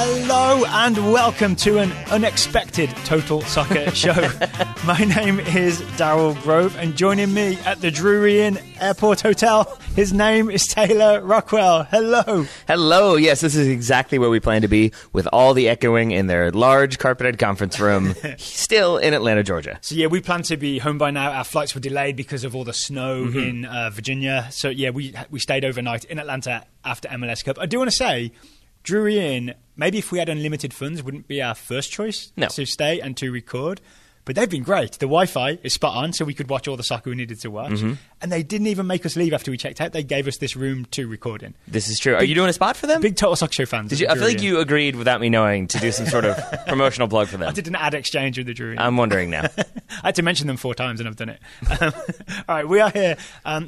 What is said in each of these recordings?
Hello and welcome to an unexpected Total Soccer show. My name is Daryl Grove, and joining me at the Drury Inn Airport Hotel, his name is Taylor Rockwell. Hello. Hello. Yes, this is exactly where we plan to be, with all the echoing in their large carpeted conference room, still in Atlanta, Georgia. So yeah, we plan to be home by now. Our flights were delayed because of all the snow in Virginia. So yeah, we stayed overnight in Atlanta after MLS Cup. I do want to say, Drury Inn, maybe if we had unlimited funds, wouldn't be our first choice to stay and to record. But they've been great. The Wi-Fi is spot on, so we could watch all the soccer we needed to watch. And they didn't even make us leave after we checked out. They gave us this room to record in. This is true. Are you doing a spot for them? Big Total Soccer Show fans. Did you? I feel like you agreed without me knowing to do some sort of promotional plug for them. I did an ad exchange with the Drury Inn. I'm wondering now. I had to mention them 4 times and I've done it. All right, we are here.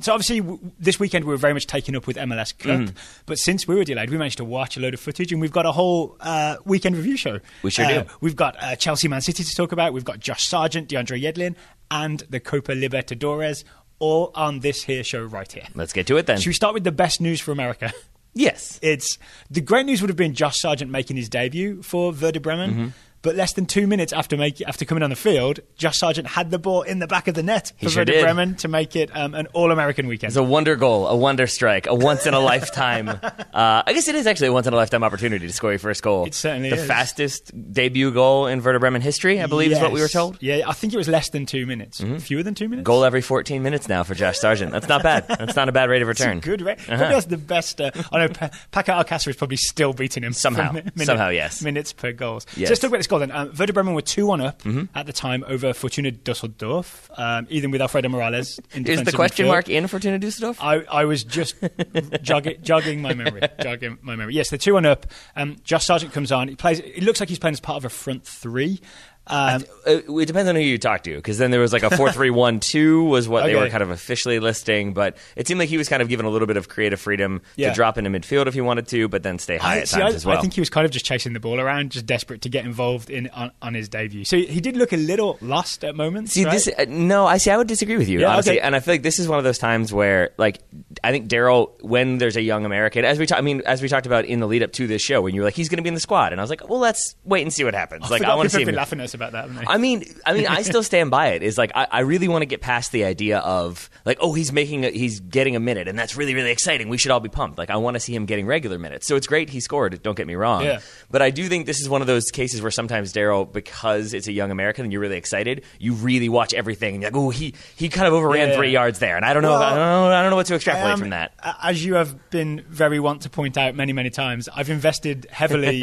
So obviously this weekend we were very much taken up with MLS Cup. But since we were delayed, we managed to watch a load of footage, and we've got a whole weekend review show. We sure do. We've got Chelsea Man City to talk about. We've got Josh Sargent, DeAndre Yedlin, and the Copa Libertadores, all on this here show right here. Let's get to it then. Should we start with the best news for America? Yes. It's the great news would have been Josh Sargent making his debut for Werder Bremen. But less than 2 minutes after coming on the field, Josh Sargent had the ball in the back of the net for Werder Bremen to make it an all-American weekend. It's a wonder goal, a wonder strike, a once-in-a-lifetime. I guess it is actually a once-in-a-lifetime opportunity to score your first goal. It certainly is. The fastest debut goal in Werder Bremen history, I believe, is what we were told. Yeah, I think it was less than 2 minutes. Fewer than 2 minutes? Goal every 14 minutes now for Josh Sargent. That's not bad. That's not a bad rate of return. It's a good rate. Probably has the best. I know Paco Alcácer is probably still beating him. Somehow, yes. Minutes per goals. Yes. So let's talk about this goal then. Werder Bremen were 2-1 up at the time over Fortuna Düsseldorf, even with Alfredo Morales in Is the question mark in Fortuna Düsseldorf? I was just jogging my memory. Yes, they're 2-1 up. Josh Sargent comes on. It looks like he's playing as part of a front three. It depends on who you talk to, because then there was like a 4-3-1-2 was what they were kind of officially listing, but it seemed like he was kind of given a little bit of creative freedom to drop into midfield if he wanted to, but then stay high at times as well. I think he was kind of just chasing the ball around, just desperate to get involved on his debut. So he did look a little lost at moments. Right? I would disagree with you, honestly, and I feel like this is one of those times where, like, I think Daryl, when there's a young American, as we talked about in the lead up to this show, when you were like, he's going to be in the squad, and I was like, well, let's wait and see what happens. I want to see him laughing at us about that. I mean, I still stand by it. Is like I really want to get past the idea of like, oh, he's getting a minute, and that's really, really exciting. We should all be pumped. Like, I want to see him getting regular minutes. So it's great he scored. Don't get me wrong. Yeah. But I do think this is one of those cases where sometimes Daryl, because it's a young American and you're really excited, you really watch everything and you're like, oh, he kind of overran 3 yards there, and I don't know what to extrapolate from that. As you have been very wont to point out many, many times, I've invested heavily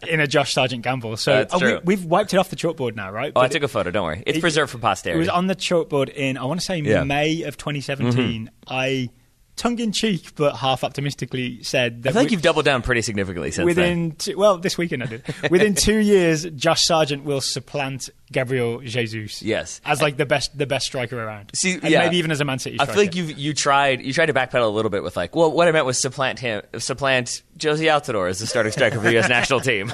in a Josh Sargent gamble. So we've wiped it off the chalkboard now, right? Oh, I took a photo. Don't worry. It's preserved for posterity. It was on the chalkboard in, I want to say, May of 2017. I, tongue-in-cheek but half optimistically, said that I feel like you've doubled down pretty significantly since then. This weekend I did. Within 2 years, Josh Sargent will supplant Gabriel Jesus. Yes, as like the best striker around. Maybe even as a Man City striker. I feel like you tried to backpedal a little bit with like, well, what I meant was supplant Josie Altidore as the starting striker for the U.S. national team.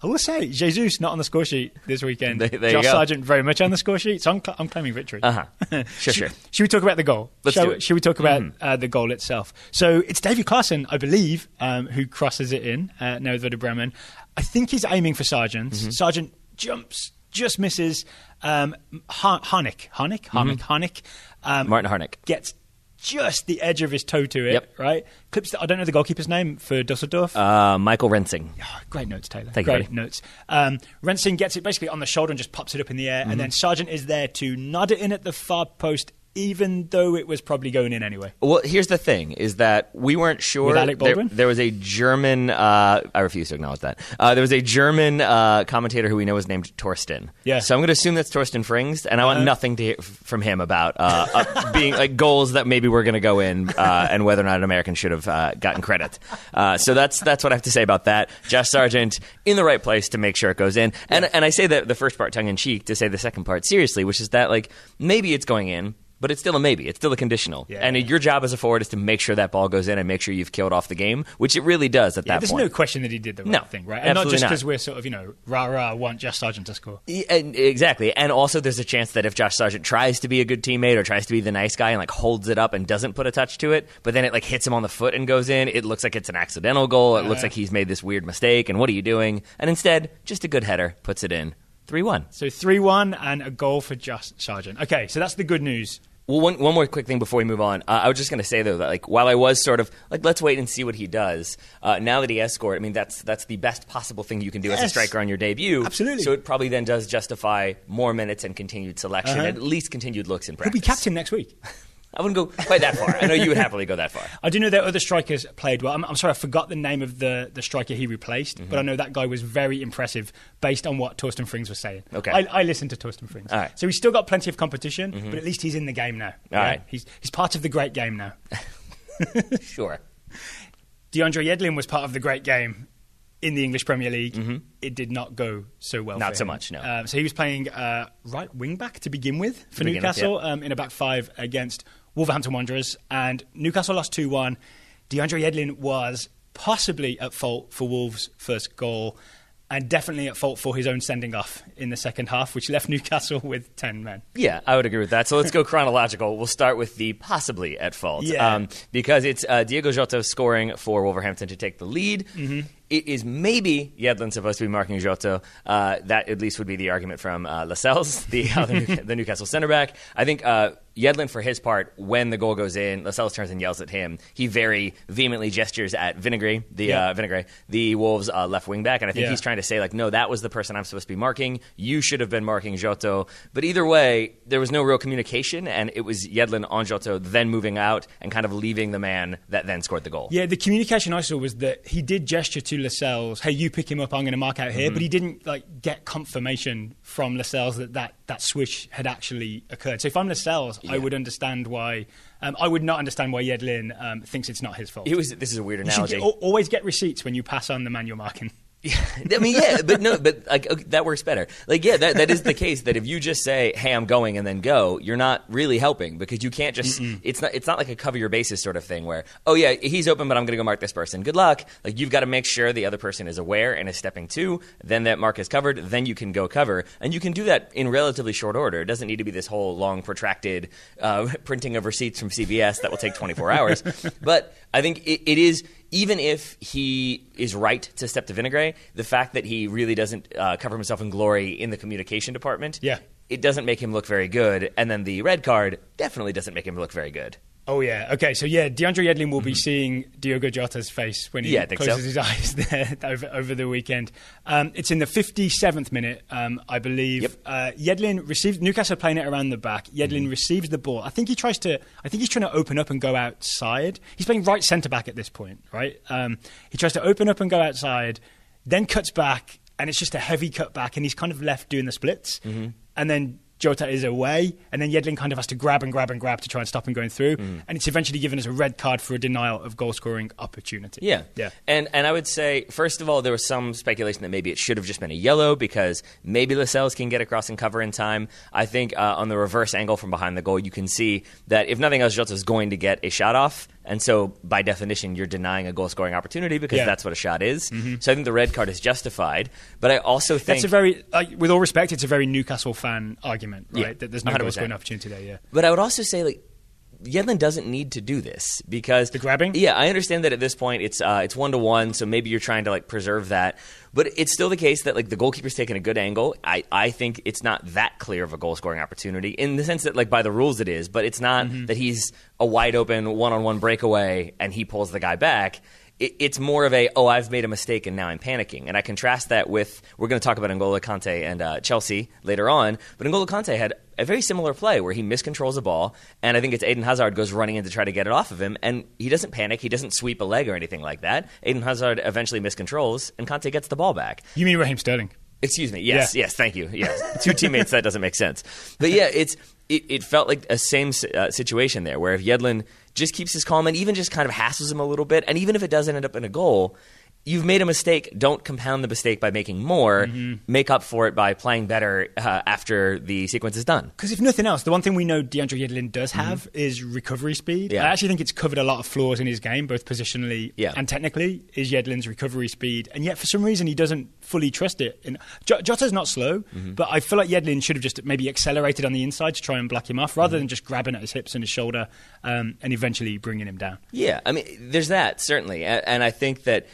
I will say, Jesus not on the score sheet this weekend. Josh Sargent very much on the score sheet, so I'm claiming victory. Sure. Should we talk about the goal? Let's do it. Should we talk about the goal itself? So it's David Klaassen, I believe, who crosses it in now with Werder Bremen. I think he's aiming for Sargent. Sargent jumps, just misses. Harnik. Martin Harnik gets just the edge of his toe to it, right? I don't know the goalkeeper's name for Dusseldorf. Michael Rensing. Oh, great notes, Taylor. Thank you. Great notes. Rensing gets it basically on the shoulder and just pops it up in the air, and then Sargent is there to nod it in at the far post, even though it was probably going in anyway. Well, here's the thing, is that we weren't sure. With Alec Baldwin? There was a German, I refuse to acknowledge that. There was a German commentator who we know was named Torsten. Yeah. So I'm going to assume that's Torsten Frings, and I want nothing to hear from him about being like goals that maybe were going to go in and whether or not an American should have gotten credit. So that's what I have to say about that. Josh Sargent in the right place to make sure it goes in. And I say that the first part tongue-in-cheek to say the second part seriously, which is that like maybe it's going in, But it's still a maybe. It's still a conditional. Yeah. And your job as a forward is to make sure that ball goes in and make sure you've killed off the game, which it really does at that there's point. There's no question that he did the right thing, right? And not just because we're sort of, rah-rah, want Josh Sargent to score. Exactly. And also there's a chance that if Josh Sargent tries to be a good teammate or tries to be the nice guy and like holds it up and doesn't put a touch to it, but then it like hits him on the foot and goes in, it looks like it's an accidental goal. It looks like he's made this weird mistake, and what are you doing? And instead, just a good header puts it in. 3-1. So 3-1 and a goal for Josh Sargent. Okay, so that's the good news. Well, one more quick thing before we move on. I was just going to say, though, that like while I was sort of like, let's wait and see what he does, now that he has scored, I mean, that's the best possible thing you can do as a striker on your debut. Absolutely. So it probably then does justify more minutes and continued selection, and at least continued looks in practice. He'll be captain next week. I wouldn't go quite that far. I know you would happily go that far. I do know that other strikers played well. I'm sorry, I forgot the name of the striker he replaced, but I know that guy was very impressive based on what Torsten Frings was saying. Okay. I listened to Torsten Frings. All right. So he's still got plenty of competition, but at least he's in the game now. All right. He's part of the great game now. Sure. DeAndre Yedlin was part of the great game in the English Premier League. It did not go so well for him. Not so much, no. So he was playing right wing-back to begin with for Newcastle in a back five against Wolverhampton Wanderers, and Newcastle lost 2-1. DeAndre Yedlin was possibly at fault for Wolves' first goal, and definitely at fault for his own sending off in the second half, which left Newcastle with 10 men. Yeah, I would agree with that. So let's go chronological. We'll start with the possibly at fault. Yeah. Because it's Diego Jota scoring for Wolverhampton to take the lead. It is maybe Yedlin supposed to be marking Jota. That at least would be the argument from Lascelles, the Newcastle center back. I think Yedlin, for his part, when the goal goes in, Lascelles turns and yells at him. He very vehemently gestures at Vinagre, the Wolves' left wing back, and I think he's trying to say, like, no, that was the person I'm supposed to be marking. You should have been marking Jota. But either way, there was no real communication, and it was Yedlin on Jota, then moving out and kind of leaving the man that then scored the goal. Yeah, the communication I saw was that he did gesture to Lascelles, hey, you pick him up, I'm going to mark out here, but he didn't get confirmation from Lascelles that switch had actually occurred. So if I'm Lascelles, I would understand why. I would not understand why Yedlin thinks it's not his fault. This is a weird analogy. You should always get receipts when you pass on the man you're marking. I mean, but like okay, that works better. Like, that is the case. That if you just say, "Hey, I'm going," and then go, you're not really helping because you can't just. It's not like a cover your bases sort of thing where, oh yeah, he's open, but I'm going to go mark this person. Good luck. Like, you've got to make sure the other person is aware and is stepping to. Then that mark is covered. Then you can go cover, and you can do that in relatively short order. It doesn't need to be this whole long, protracted printing of receipts from CVS that will take 24 hours. But I think it is. Even if he is right to step to Vinagre, the fact that he really doesn't cover himself in glory in the communication department, it doesn't make him look very good. And then the red card definitely doesn't make him look very good. Oh, yeah. Okay, so DeAndre Yedlin will be seeing Diogo Jota's face when he closes his eyes there over the weekend. It's in the 57th minute, I believe. Yep. Yedlin receives, Newcastle playing it around the back. Yedlin receives the ball. I think he's trying to open up and go outside. He's playing right centre-back at this point, right? He tries to open up and go outside, then cuts back, and it's just a heavy cut back, and he's kind of left doing the splits. And then Jota is away, and then Yedlin kind of has to grab to try and stop him going through, and it's eventually given us a red card for a denial of goal-scoring opportunity. Yeah. And I would say, first of all, there was some speculation that maybe it should have just been a yellow because maybe Lascelles can get across and cover in time. I think on the reverse angle from behind the goal, you can see that if nothing else, Jota's going to get a shot off, and so by definition, you're denying a goal-scoring opportunity because that's what a shot is. So I think the red card is justified, but I also think... That's a very, with all respect, it's a very Newcastle fan argument, right? Yeah, that there's no goal-scoring opportunity there, But I would also say, like, Yedlin doesn't need to do this because the grabbing. Yeah, I understand that at this point it's 1-1, so maybe you're trying to like preserve that. But it's still the case that like the goalkeeper's taking a good angle. I think it's not that clear of a goal scoring opportunity in the sense that like by the rules it is, but it's not that he's a wide open 1-on-1 breakaway and he pulls the guy back. It's more of I've made a mistake and now I'm panicking. And I contrast that with, we're going to talk about N'Golo Kante and Chelsea later on, but N'Golo Kante had a very similar play where he miscontrols a ball, and I think it's Eden Hazard goes running in to try to get it off of him, and he doesn't panic, he doesn't sweep a leg or anything like that. Eden Hazard eventually miscontrols, and Kante gets the ball back. You mean Raheem Sterling? Excuse me. Yes, thank you. Yes. Two teammates, that doesn't make sense. But yeah, it felt like a same situation there, where if Yedlin just keeps his calm and even just kind of hassles him a little bit, and even if it doesn't end up in a goal, you've made a mistake. Don't compound the mistake by making more. Make up for it by playing better after the sequence is done. Because if nothing else, the one thing we know DeAndre Yedlin does have is recovery speed. Yeah. I actually think it's covered a lot of flaws in his game, both positionally and technically, is Yedlin's recovery speed. And yet, for some reason, he doesn't fully trust it. And Jota's not slow, but I feel like Yedlin should have just maybe accelerated on the inside to try and block him off, rather than just grabbing at his hips and his shoulder and eventually bringing him down. Yeah, I mean, there's that, certainly. And I think that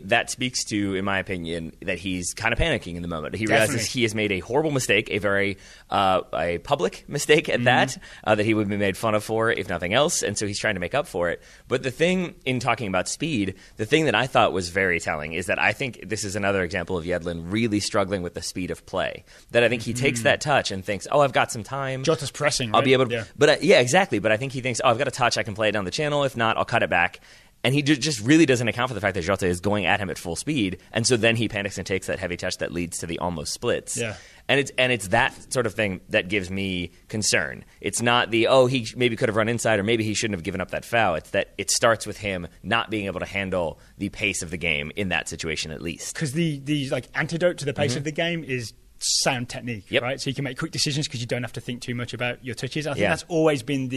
that speaks to, in my opinion, that he's kind of panicking in the moment. He realizes he has made a horrible mistake, a very a public mistake at that he would be made fun of for, if nothing else, and so he's trying to make up for it. But the thing, in talking about speed, the thing that I thought was very telling is that I think this is another example of Yedlin really struggling with the speed of play. That I think he takes that touch and thinks, oh, I've got some time. Jota's pressing, right? I'll be able to. Yeah. But exactly. But I think he thinks, oh, I've got a touch, I can play it down the channel. If not, I'll cut it back. And he just really doesn't account for the fact that Jota is going at him at full speed, and so then he panics and takes that heavy touch that leads to the almost splits. Yeah. And it's that sort of thing that gives me concern. It's not he maybe could have run inside, or maybe he shouldn't have given up that foul. It's that it starts with him not being able to handle the pace of the game in that situation, at least. Because the like antidote to the pace of the game is sound technique, right? So you can make quick decisions because you don't have to think too much about your touches. I think that's always been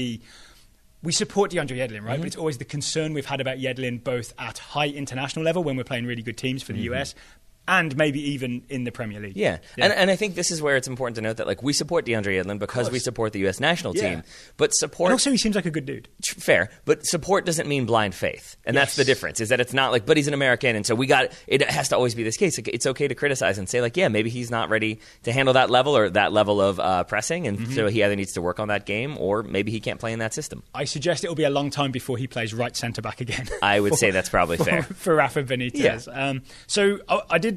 we support DeAndre Yedlin, right? But it's always the concern we've had about Yedlin, both at high international level when we're playing really good teams for the US, and maybe even in the Premier League. Yeah. And I think this is where it's important to note that we support DeAndre Yedlin because we support the U.S. national team. But support... And also he seems like a good dude. Fair. But support doesn't mean blind faith. And that's the difference, is that it's not but he's an American, and so it has to always be this case. It's okay to criticize and say, maybe he's not ready to handle that level or that level of pressing, and so he either needs to work on that game or maybe he can't play in that system. I suggest it'll be a long time before he plays right centre-back again. I would say that's probably fair. For Rafa Benitez. Yeah. So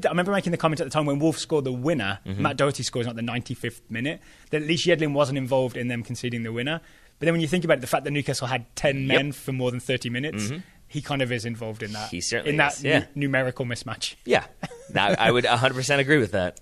I remember making the comment at the time when Wolves scored the winner, Matt Doherty scores at the 95th minute, that at least Yedlin wasn't involved in them conceding the winner. But then when you think about it, the fact that Newcastle had 10 men for more than 30 minutes, he kind of is involved in that. He certainly is. Numerical mismatch. Yeah, I would 100% agree with that.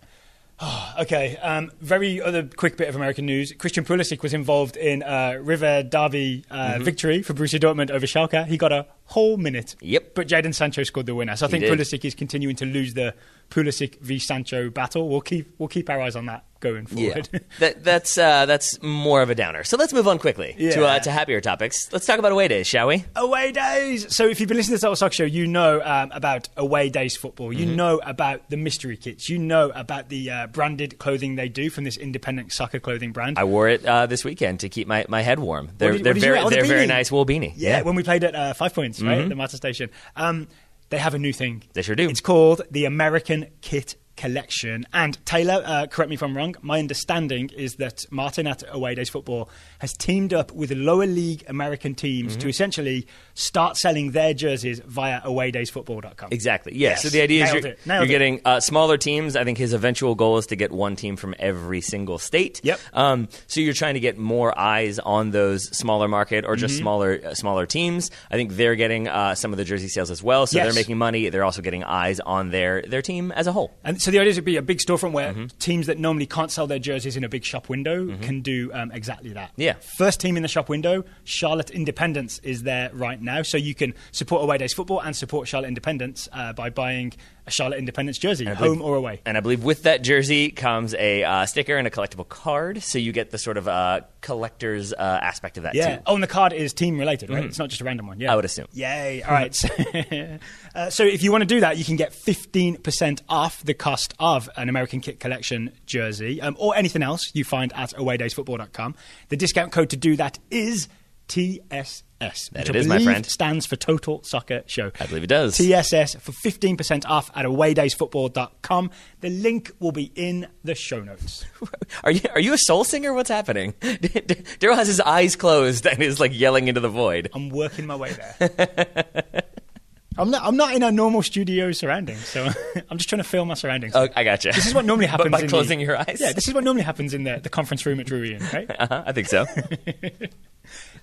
Okay, very other quick bit of American news. Christian Pulisic was involved in River Derby victory for Borussia Dortmund over Schalke. He got a whole minute. Yep. But Jadon Sancho scored the winner. So I think Pulisic is continuing to lose the Pulisic v Sancho battle. We'll keep our eyes on that going forward. Yeah. That's more of a downer. So let's move on quickly to happier topics. Let's talk about away days, shall we? Away days. So if you've been listening to the Total Soccer Show, you know about away days football. You know about the mystery kits. You know about the branded clothing they do from this independent soccer clothing brand. I wore it this weekend to keep my head warm. They're very very nice wool beanie. Yeah, when we played at 5 Points, right, at the Marta Station. They have a new thing. They sure do. It's called the American Kit Collection. And Taylor, correct me if I'm wrong, my understanding is that Martin at Away Days Football has teamed up with lower league American teams to essentially start selling their jerseys via awaydaysfootball.com. Exactly. Yeah. Yes. So the idea is you're getting smaller teams. I think his eventual goal is to get one team from every single state. Yep. So you're trying to get more eyes on those smaller market or just smaller teams. I think they're getting some of the jersey sales as well. So they're making money. They're also getting eyes on their team as a whole. And so the idea is it'd be a big storefront where teams that normally can't sell their jerseys in a big shop window can do exactly that. Yeah. First team in the shop window, Charlotte Independence is there right now. So you can support Away Days Football and support Charlotte Independence by buying a Charlotte Independence jersey, home or away. And I believe with that jersey comes a sticker and a collectible card. So you get the sort of collector's aspect of that too. Oh, and the card is team related, right? It's not just a random one. Yeah, I would assume. Yay. All right. So if you want to do that, you can get 15% off the cost of an American Kit Collection jersey or anything else you find at awaydaysfootball.com. The discount code to do that is TSS. That it is, my friend. Stands for Total Soccer Show. I believe it does. TSS for 15% off at awaydaysfootball.com. The link will be in the show notes. Are you a soul singer? What's happening? Daryl has his eyes closed and is yelling into the void. I'm working my way there. I'm not in a normal studio surroundings, so I'm just trying to feel my surroundings. Oh, I gotcha. This is what normally happens. By closing your eyes? Yeah, this is what normally happens in the conference room at Drury Inn, right? I think so.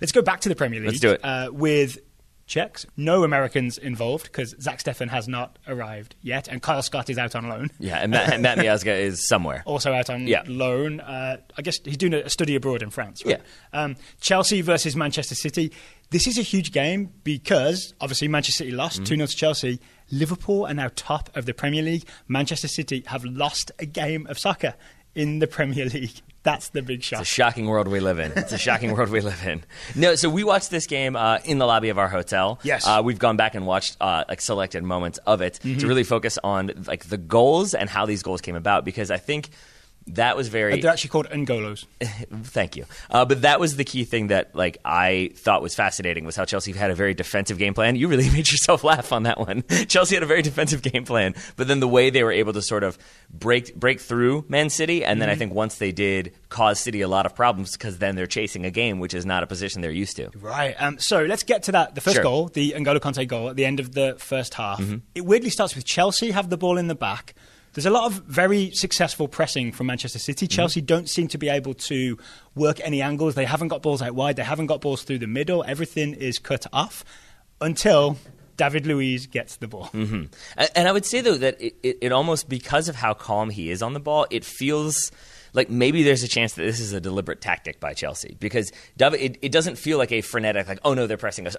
Let's go back to the Premier League. Let's do it. With Czechs, no Americans involved because Zach Steffen has not arrived yet, and Kyle Scott is out on loan. Yeah, and Matt Miazga is somewhere. Also out on loan. I guess he's doing a study abroad in France. Right? Yeah. Chelsea versus Manchester City. This is a huge game because, obviously, Manchester City lost 2-0 to Chelsea. Liverpool are now top of the Premier League. Manchester City have lost a game of soccer in the Premier League. That's the big shock. It's a shocking world we live in. It's a shocking world we live in. No, so we watched this game in the lobby of our hotel. Yes. We've gone back and watched like selected moments of it to really focus on like the goals and how these goals came about, because I think that was very... They're actually called N'Golos. Thank you. But that was the key thing that like I thought was fascinating, was how Chelsea had a very defensive game plan. You really made yourself laugh on that one. Chelsea had a very defensive game plan, but then the way they were able to sort of break through Man City, and then I think once they did, cause City a lot of problems, because then they're chasing a game, which is not a position they're used to. Right. So let's get to that. The first goal, the N'Golo Kante goal at the end of the first half. It weirdly starts with Chelsea have the ball in the back. There's a lot of very successful pressing from Manchester City. Chelsea don't seem to be able to work any angles. They haven't got balls out wide. They haven't got balls through the middle. Everything is cut off until David Luiz gets the ball. And I would say, though, that it almost, because of how calm he is on the ball, it feels like maybe there's a chance that this is a deliberate tactic by Chelsea, because it doesn't feel like a frenetic, like, oh no, they're pressing us,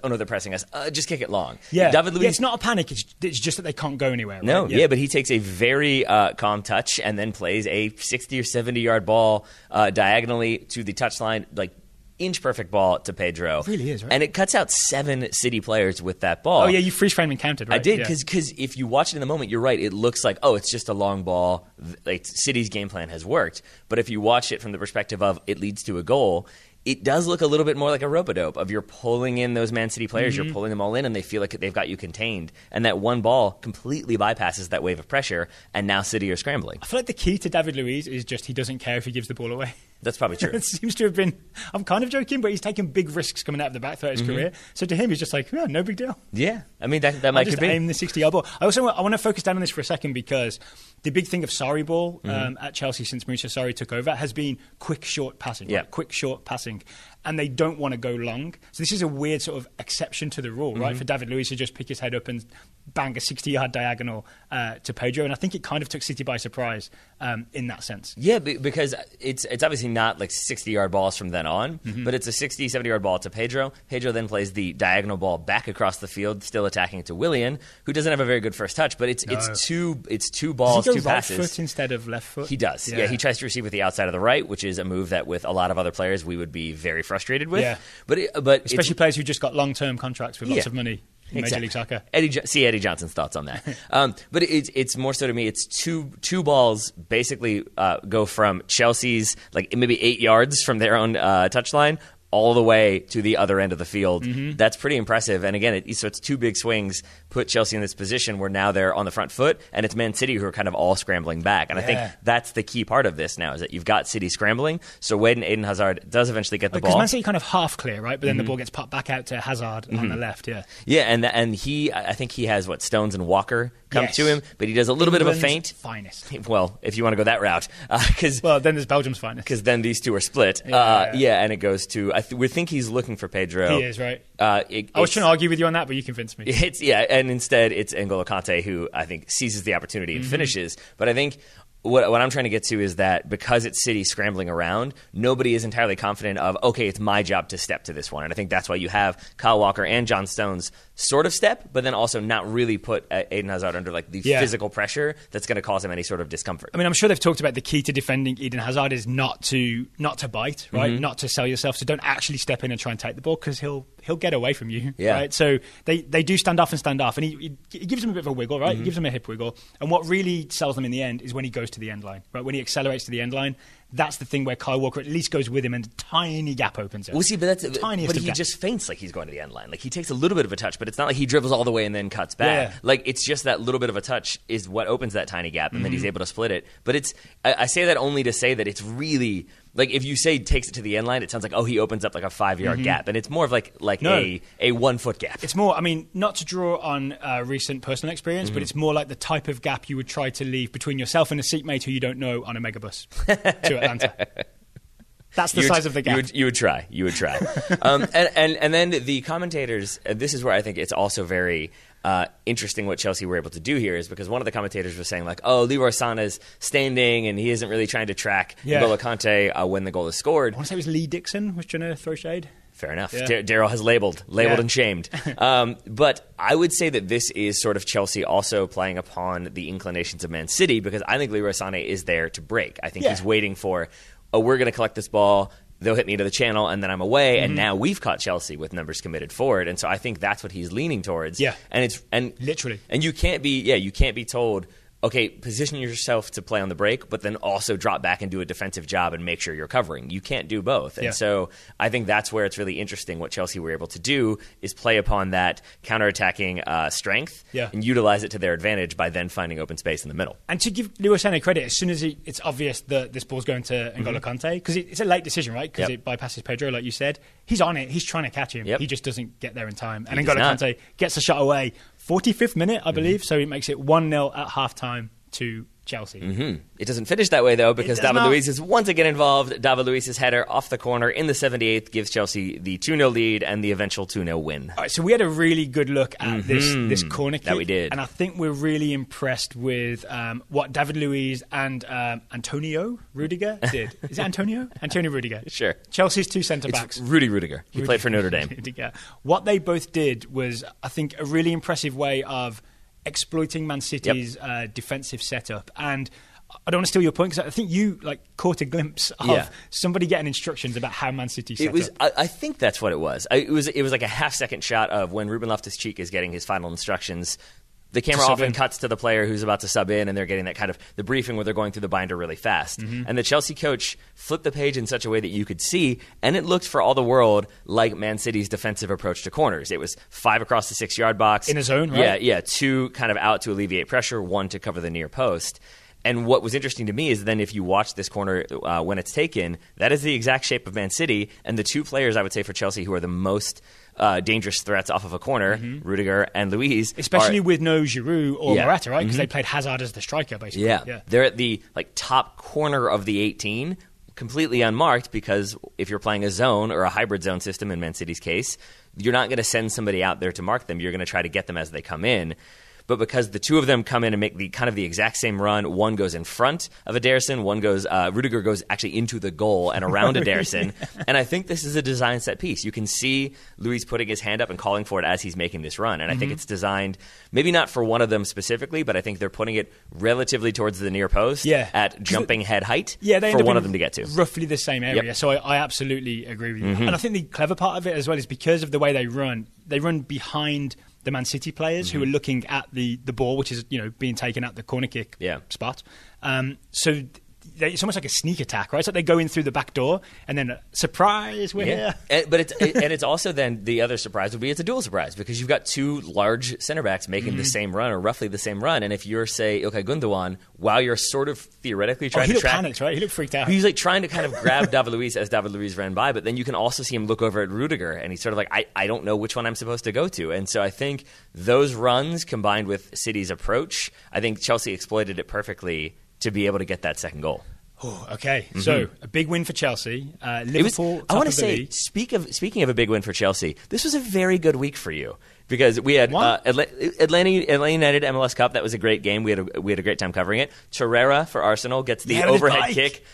just kick it long. Yeah, David Luiz, it's not a panic, it's just that they can't go anywhere. Right? No, but he takes a very calm touch and then plays a 60 or 70 yard ball diagonally to the touchline, like inch perfect ball to Pedro. It really is, right? And it cuts out 7 City players with that ball. Oh yeah, you freeze frame and counted, right? I did, because if you watch it in the moment, you're right, it looks like, oh, it's just a long ball. Like, City's game plan has worked. But if you watch it from the perspective of it leads to a goal, it does look a little bit more like a rope-a-dope of you're pulling in those Man City players, you're pulling them all in, and they feel like they've got you contained. And that one ball completely bypasses that wave of pressure, and now City are scrambling. I feel like the key to David Luiz is just he doesn't care if he gives the ball away. That's probably true. It seems to have been, I'm kind of joking, but he's taken big risks coming out of the back throughout his career. So to him, he's just like, no big deal. Yeah, I mean, that might just be. Aim the 60-yard ball. I want to focus down on this for a second, because the big thing of Sarri ball at Chelsea since Mauricio Sarri took over has been quick, short passing. Yeah. Right? Quick, short passing. And they don't want to go long. So this is a weird sort of exception to the rule, right? For David Luiz to just pick his head up and bang a 60-yard diagonal to Pedro. And I think it kind of took City by surprise in that sense. Yeah, because it's obviously not like 60-yard balls from then on, but it's a 60, 70-yard ball to Pedro. Pedro then plays the diagonal ball back across the field, still attacking to Willian, who doesn't have a very good first touch, but it's two balls, Does he two go right passes. foot instead of left foot? He does. Yeah, he tries to receive with the outside of the right, which is a move that with a lot of other players we would be very frustrated with. Yeah. But especially players who just got long-term contracts with lots of money in Major League Soccer. Eddie Johnson's thoughts on that. But it's more so to me, it's two balls basically go from Chelsea's like maybe 8 yards from their own touchline all the way to the other end of the field. That's pretty impressive. And again, so it's 2 big swings put Chelsea in this position where now they're on the front foot, and it's Man City who are kind of all scrambling back. And I think that's the key part of this now, is that you've got City scrambling. So when Eden Hazard does eventually get the ball, because Man City kind of half clear, right? But then the ball gets popped back out to Hazard on the left. And I think he has Stones and Walker come to him, but he does a little bit of a feint. Finest. Well, if you want to go that route, then there's Belgium's finest, because then these two are split. And it goes to we think he's looking for Pedro. He is, right. I was trying to argue with you on that, but you convinced me. And instead it's N'Golo Kante who I think seizes the opportunity and finishes. But I think what I'm trying to get to is that because it's City scrambling around, nobody is entirely confident of, okay, it's my job to step to this one. And I think that's why you have Kyle Walker and John Stones sort of step, but then also not really put Eden Hazard under like the physical pressure that's going to cause him any sort of discomfort. I mean, I'm sure they've talked about the key to defending Eden Hazard is not to bite, right? Not to sell yourself. So don't actually step in and try and take the ball, because he'll get away from you, right? So they do stand off, and he gives him a bit of a wiggle, right? He gives him a hip wiggle. And what really sells them in the end is when he goes to the end line, right? When he accelerates to the end line, that's the thing where Kyle Walker at least goes with him and a tiny gap opens up. Well, see, but he just feints like he's going to the end line. Like, he takes a little bit of a touch, but it's not like he dribbles all the way and then cuts back. Like, it's just that little bit of a touch is what opens that tiny gap, and then he's able to split it. But I say that only to say that it's really, like, if you say takes it to the end line, it sounds like, oh, he opens up like a 5-yard gap, and it's more of like a 1 foot gap. It's more, I mean, not to draw on recent personal experience, but it's more like the type of gap you would try to leave between yourself and a seatmate who you don't know on a megabus to Atlanta. That's the size of the gap. You would try. And then the commentators, this is where I think it's also very interesting what Chelsea were able to do here, is because one of the commentators was saying like, oh, Leroy Sané's standing and he isn't really trying to track N'Golo Kante when the goal is scored. I want to say it was Lee Dixon was trying to throw shade. Fair enough. Yeah. Daryl has labeled and shamed. But I would say that this is sort of Chelsea also playing upon the inclinations of Man City, because I think Leroy Sané is there to break. I think he's waiting for, we're going to collect this ball, they'll hit me into the channel, and then I'm away. And now we've caught Chelsea with numbers committed forward, and so I think that's what he's leaning towards. Yeah, and literally, and you can't be told, okay, position yourself to play on the break, but then also drop back and do a defensive job and make sure you're covering. You can't do both. And so I think that's where it's really interesting. What Chelsea were able to do is play upon that counterattacking strength and utilize it to their advantage by then finding open space in the middle. And to give Leroy Sané credit, as soon as it's obvious that this ball's going to N'Golo Kante, because it's a late decision, right? Because it bypasses Pedro, like you said. He's on it. He's trying to catch him. He just doesn't get there in time. And N'Golo Kante gets a shot away. 45th minute, I believe, so it makes it 1-0 at halftime to Chelsea. It doesn't finish that way, though, because David Luiz is once again involved. David Luiz's header off the corner in the 78th gives Chelsea the 2-0 lead and the eventual 2-0 win. All right, so we had a really good look at this corner kick. That we did. And I think we're really impressed with what David Luiz and Antonio Rudiger did. Is it Antonio? Antonio Rudiger. Sure. Chelsea's two centre-backs. It's Rudy Rudiger. He played for Notre Dame. Rudiger. What they both did was, I think, a really impressive way of exploiting Man City's defensive setup. And I don't want to steal your point, because I think you caught a glimpse of somebody getting instructions about how Man City set up. I think that's what it was. It was like a half-second shot of when Ruben Loftus-Cheek is getting his final instructions. The camera often cuts to the player who's about to sub in, and they're getting that kind of the briefing where they're going through the binder really fast. And the Chelsea coach flipped the page in such a way that you could see, and it looked for all the world like Man City's defensive approach to corners. It was 5 across the 6-yard box. In a zone, right? Yeah, 2 kind of out to alleviate pressure, 1 to cover the near post. And what was interesting to me is then if you watch this corner when it's taken, that is the exact shape of Man City, and the 2 players, I would say, for Chelsea who are the most dangerous threats off of a corner, Rudiger and Luiz. Especially with no Giroud or Morata, right? Because they played Hazard as the striker, basically. Yeah. They're at the top corner of the 18, completely unmarked, because if you're playing a zone or a hybrid zone system in Man City's case, you're not going to send somebody out there to mark them. You're going to try to get them as they come in. But because the 2 of them come in and make the exact same run, one goes in front of Ederson, one goes Rudiger goes actually into the goal and around Ederson. And I think this is a design set piece. You can see Luiz putting his hand up and calling for it as he's making this run. And I think it's designed maybe not for one of them specifically, but I think they're putting it relatively towards the near post at jumping head height for one of them to get to. Roughly the same area. So I absolutely agree with you. And I think the clever part of it as well is because of the way they run behind the Man City players who are looking at the ball, which is being taken at the corner kick spot. So it's almost like a sneak attack, right? So they go in through the back door, and then surprise, we're here. But it's also then the other surprise would be it's a dual surprise, because you've got 2 large center backs making the same run or roughly the same run, and if you're say Ilkay Gundogan, while you're sort of theoretically trying to track, he looked panicked, right? He looked freaked out. He's trying to kind of grab David Luiz as David Luiz ran by, but then you can also see him look over at Rudiger, and he's sort of I don't know which one I'm supposed to go to, and so I think those runs combined with City's approach, I think Chelsea exploited it perfectly to be able to get that second goal. Oh, okay, so a big win for Chelsea. Liverpool. I want to say, speaking of a big win for Chelsea, this was a very good week for you, because we had Atlanta United MLS Cup. That was a great game. We had a great time covering it. Torreira for Arsenal gets the overhead kick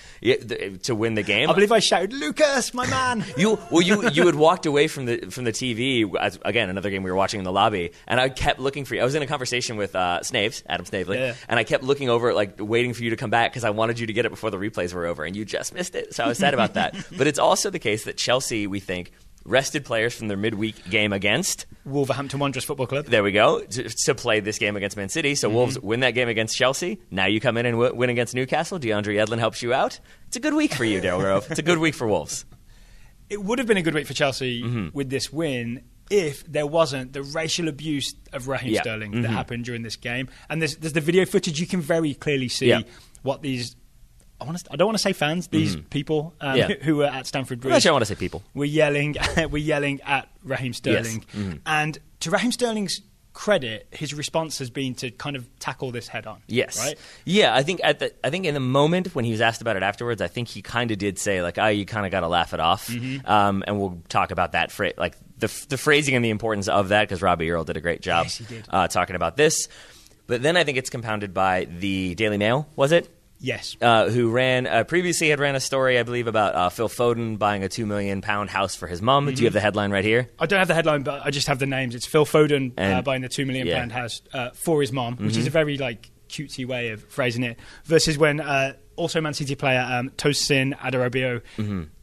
to win the game. I believe I shouted, "Lucas, my man!" You had walked away from the TV. Again, another game we were watching in the lobby, and I kept looking for you. I was in a conversation with Snaves, Adam Snavely, and I kept looking over, waiting for you to come back, because I wanted you to get it before the replays were over, and you just missed it. So I was sad about that. But it's also the case that Chelsea, we think, rested players from their midweek game against Wolverhampton Wanderers Football Club. There we go, to play this game against Man City. So Wolves win that game against Chelsea. Now you come in and win against Newcastle. DeAndre Yedlin helps you out. It's a good week for you, Daryl Grove. It's a good week for Wolves. It would have been a good week for Chelsea with this win if there wasn't the racial abuse of Raheem Sterling that happened during this game. And there's the video footage. You can very clearly see what these... I don't want to say fans. These people who were at Stamford Bridge. Actually, I want to say people. We're yelling at Raheem Sterling, and to Raheem Sterling's credit, his response has been to kind of tackle this head on. Yes. Right? Yeah, I think in the moment when he was asked about it afterwards, I think he kind of did say, like, you kind of got to laugh it off. And we'll talk about that, like the phrasing and the importance of that, because Robbie Earle did a great job talking about this. But then I think it's compounded by the Daily Mail, was it? Yes. Who previously had ran a story, I believe, about Phil Foden buying a £2 million house for his mum. Do you have the headline right here? I don't have the headline, but I just have the names. It's Phil Foden buying the £2 million house for his mum, which is a very cutesy way of phrasing it. Versus when also Man City player Tosin Adarabioyo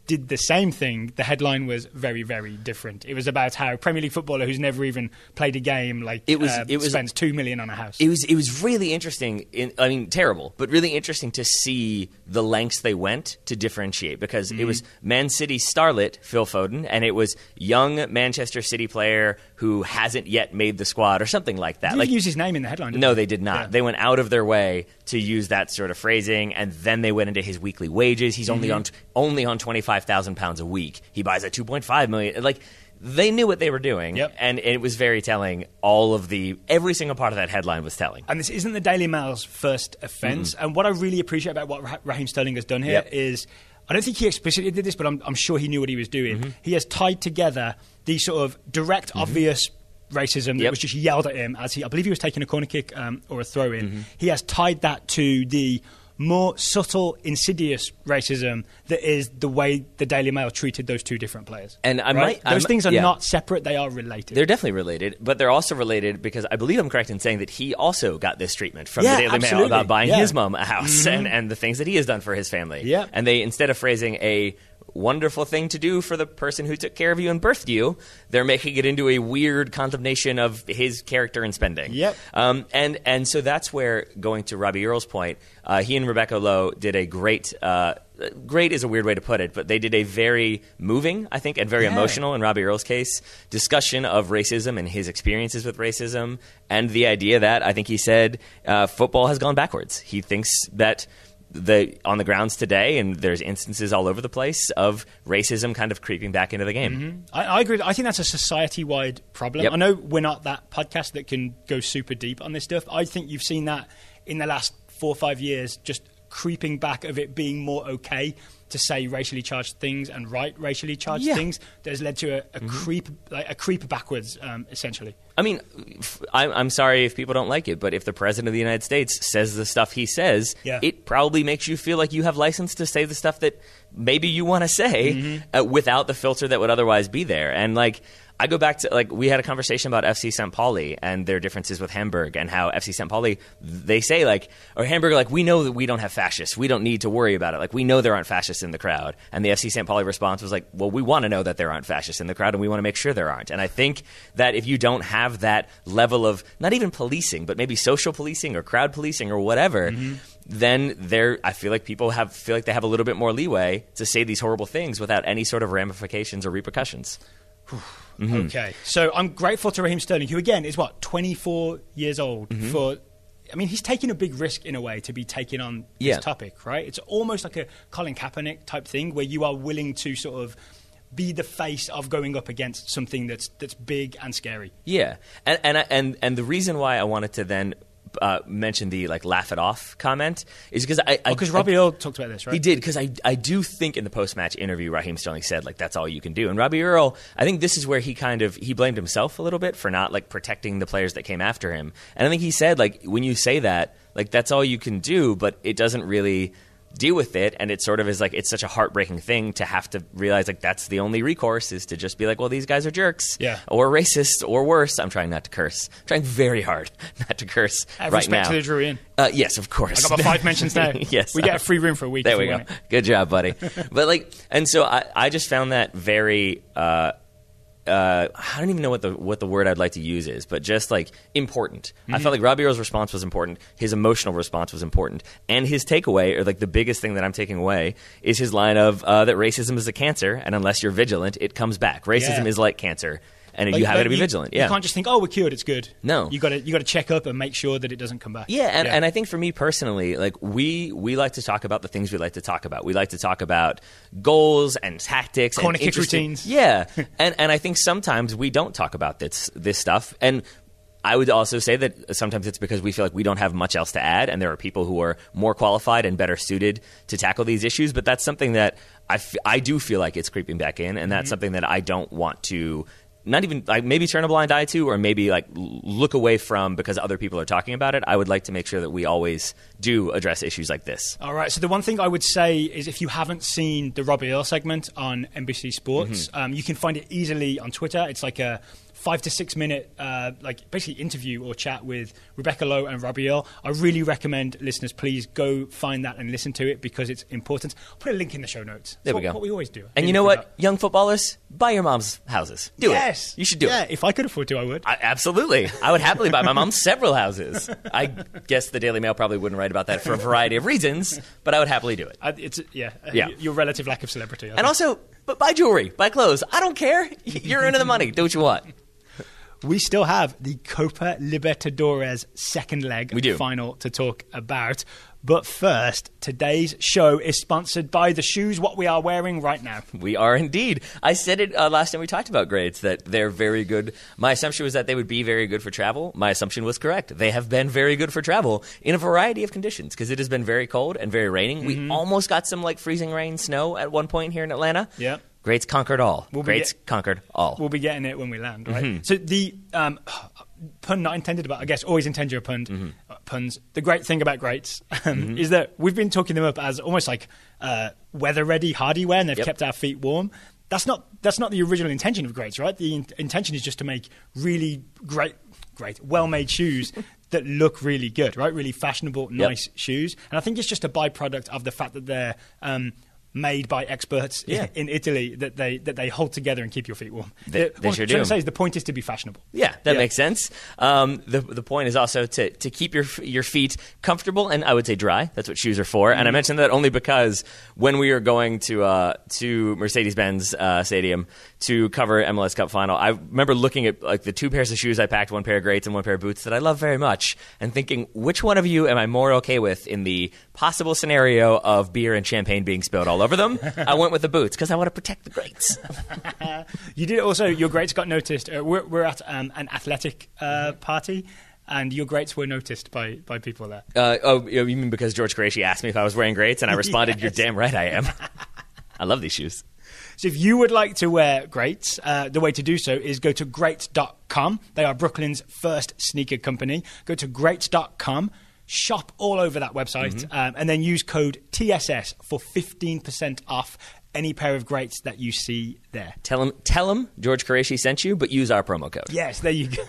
did the same thing. The headline was very, very different. It was about how a Premier League footballer who's never even played a game spends $2 million on a house. It was really interesting. Terrible, but really interesting to see the lengths they went to differentiate, because it was Man City starlet Phil Foden, and it was young Manchester City player who hasn't yet made the squad or something like that. They didn't use his name in the headline. No, they did not. Yeah. They went out of their way to use that sort of phrasing, and then they went into his weekly wages. He's only on £25,000 a week. He buys a $2.5 million. They knew what they were doing, and it was very telling. Every single part of that headline was telling. And this isn't the Daily Mail's first offence. And what I really appreciate about what Raheem Sterling has done here is, I don't think he explicitly did this, but I'm sure he knew what he was doing. He has tied together the sort of direct, obvious racism that was just yelled at him as I believe he was taking a corner kick or a throw in. He has tied that to the more subtle, insidious racism that is the way the Daily Mail treated those two different players. And those things are not separate; they are related. They're definitely related, but they're also related because I believe I'm correct in saying that he also got this treatment from the Daily Mail about buying his mum a house and the things that he has done for his family. Yeah. And they, instead of phrasing a wonderful thing to do for the person who took care of you and birthed you, they're making it into a weird condemnation of his character and spending. Yep. And so that's where, going to Robbie Earle's point, he and Rebecca Lowe did a great is a weird way to put it, but they did a very moving, I think, and very emotional, in Robbie Earle's case, discussion of racism and his experiences with racism, and the idea that, I think he said, football has gone backwards. He thinks that on the grounds today, and there's instances all over the place of racism kind of creeping back into the game. I agree. I think that's a society-wide problem. I know we're not that podcast that can go super deep on this stuff. I think you've seen that in the last 4 or 5 years, just creeping back of it being more okay to say racially charged things and write racially charged things that has led to a creep backwards, essentially. I mean, I'm sorry if people don't like it, but if the President of the United States says the stuff he says, it probably makes you feel like you have license to say the stuff that maybe you want to say without the filter that would otherwise be there. And I go back to, we had a conversation about FC St. Pauli and their differences with Hamburg, and how FC St. Pauli, they say, or Hamburg, we know that we don't have fascists. We don't need to worry about it. We know there aren't fascists in the crowd. And the FC St. Pauli response was well, we want to know that there aren't fascists in the crowd, and we want to make sure there aren't. And I think that if you don't have that level of, not even policing, but maybe social policing or crowd policing or whatever, then I feel like people feel like they have a little bit more leeway to say these horrible things without any sort of ramifications or repercussions. Okay, so I'm grateful to Raheem Sterling, who again is 24 years old. He's taking a big risk in a way to be taking on this topic, right? It's almost like a Colin Kaepernick type thing, where you are willing to sort of be the face of going up against something that's big and scary. Yeah, and the reason why I wanted to then mention the laugh it off comment is because Robbie Earle talked about this, right? He did, because I do think in the post-match interview Raheem Sterling said that's all you can do, and Robbie Earle, I think this is where he blamed himself a little bit for not protecting the players that came after him, and I think he said when you say that that's all you can do, but it doesn't really deal with it, and it sort of is it's such a heartbreaking thing to have to realize that's the only recourse, is to just be well, these guys are jerks, or racist, or worse. I'm trying not to curse. I'm trying very hard not to curse right respect now. To the Drury Inn. Yes, of course. I got my 5 mentions now. Yes, we get a free room for a week. There we go. Good job, buddy. But and so I just found that very. I don't even know what the word I'd like to use is, but just important. I felt like Robbie Earle's response was important, his emotional response was important, and his takeaway, or the biggest thing that I'm taking away, is his line of that racism is a cancer, and unless you're vigilant, it comes back. Racism is like cancer. And you have to be vigilant. You can't just think, we're cured, it's good. No. You got to check up and make sure that it doesn't come back. And I think for me personally, we like to talk about the things we like to talk about. We like to talk about goals and tactics, corner kick routines. Yeah, and I think sometimes we don't talk about this stuff. And I would also say that sometimes it's because we feel like we don't have much else to add, and there are people who are more qualified and better suited to tackle these issues. But that's something that I do feel like it's creeping back in, and that's something that I don't want to not even like maybe turn a blind eye to, or maybe like look away from because other people are talking about it. I would like to make sure that we always do address issues like this. All right. So the one thing I would say is if you haven't seen the Robbie Earl segment on NBC Sports, you can find it easily on Twitter. It's like a 5 to 6 minute, like basically interview or chat with Rebecca Lowe and Robbie Earl. I really recommend listeners please go find that and listen to it because it's important. I'll put a link in the show notes. There we go. What we always do. And you know what, young footballers, buy your mom's houses. Do it. You should do it. Yeah, if I could afford to, I would. Absolutely. I would happily buy my mom several houses. I guess the Daily Mail probably wouldn't write about that for a variety of reasons, but I would happily do it. Your relative lack of celebrity. And also, but buy jewelry, buy clothes. I don't care. You're into the money. Do what you want. We still have the Copa Libertadores second leg final to talk about. But first, today's show is sponsored by the shoes what we are wearing right now. We are indeed. I said it last time we talked about grades, that they're very good. My assumption was that they would be very good for travel. My assumption was correct. They have been very good for travel in a variety of conditions because it has been very cold and very raining. We almost got some like freezing rain, snow at one point here in Atlanta. Yeah. Greats conquered all. Greats conquered all. We'll be getting it when we land, right? So the pun not intended, but I guess always intend your puns. The great thing about greats is that we've been talking them up as almost like weather-ready hardy wear, and they've kept our feet warm. That's not the original intention of greats, right? The intention is just to make really great, well-made shoes that look really good, right? Really fashionable, nice shoes. And I think it's just a byproduct of the fact that they're made by experts in Italy that they hold together and keep your feet warm. They sure do. What I'm trying to say is the point is to be fashionable. Yeah, that makes sense. The point is also to keep your feet comfortable and I would say dry. That's what shoes are for. And I mentioned that only because when we were going to Mercedes-Benz Stadium to cover MLS Cup final, I remember looking at like the two pairs of shoes I packed, one pair of greats and one pair of boots that I love very much, and thinking, which one of you am I more okay with in the possible scenario of beer and champagne being spilled all over them? I went with the boots because I want to protect the greats. You did also, your greats got noticed. We're at an athletic party, and your greats were noticed by people there. You mean because George Qureshi asked me if I was wearing greats, and I responded, You're damn right I am. I love these shoes. So if you would like to wear greats, the way to do so is go to greats.com. They are Brooklyn's first sneaker company. Go to greats.com. Shop all over that website, and then use code TSS for 15% off any pair of greats that you see there. Tell him George Qureshi sent you, but use our promo code. Yes, there you go.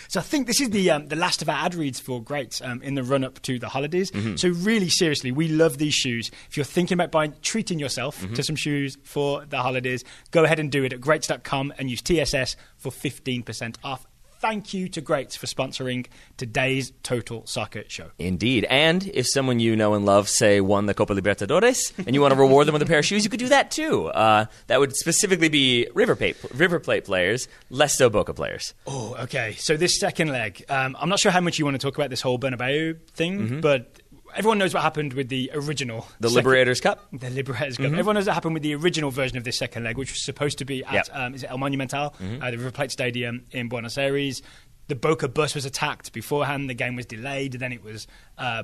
So I think this is the last of our ad reads for greats in the run-up to the holidays. So really, seriously, we love these shoes. If you're thinking about treating yourself to some shoes for the holidays, go ahead and do it at greats.com and use TSS for 15% off. Thank you to Greats for sponsoring today's Total Soccer show. Indeed. And if someone you know and love, say, won the Copa Libertadores, and you want to reward them with a pair of shoes, you could do that too. That would specifically be River Plate players, less so Boca players. Oh, okay. So this second leg, I'm not sure how much you want to talk about this whole Bernabeu thing, but everyone knows what happened with the original... The Liberators Cup? The Liberators Cup. Everyone knows what happened with the original version of this second leg, which was supposed to be at is it El Monumental, the River Plate Stadium in Buenos Aires. The Boca bus was attacked beforehand. The game was delayed. Then it was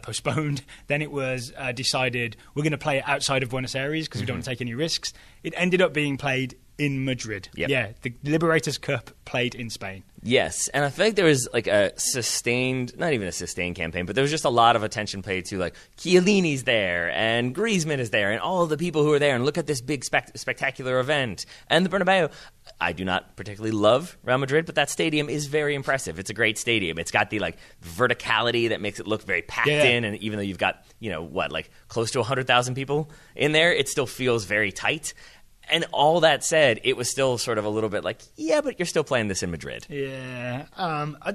postponed. Then it was decided we're going to play it outside of Buenos Aires because we don't want to take any risks. It ended up being played in Madrid. Yeah, the Liberators Cup played in Spain. Yes, and I feel like there was like a sustained, not even a sustained campaign, but there was just a lot of attention paid to like Chiellini's there and Griezmann is there and all of the people who are there and look at this big spectacular event. And the Bernabeu, I do not particularly love Real Madrid, but that stadium is very impressive. It's a great stadium. It's got the like verticality that makes it look very packed in, and even though you've got, like close to 100,000 people in there, it still feels very tight. And all that said, it was still sort of a little bit like, yeah, but you're still playing this in Madrid. Yeah.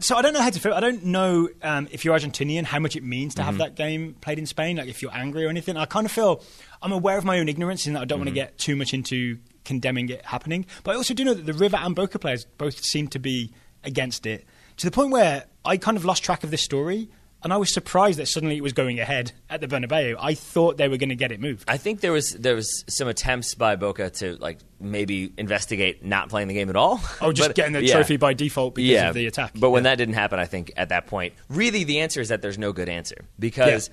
So I don't know how to feel. I don't know if you're Argentinian, how much it means to have that game played in Spain, like if you're angry or anything. I kind of feel I'm aware of my own ignorance in that I don't want to get too much into condemning it happening. But I also do know that the River and Boca players both seem to be against it, to the point where I kind of lost track of this story. and I was surprised that suddenly it was going ahead at the Bernabeu. I thought they were going to get it moved. I think there was some attempts by Boca to like maybe investigate not playing the game at all. Oh, just getting the trophy by default because of the attack. But when that didn't happen, I think at that point, really the answer is that there's no good answer because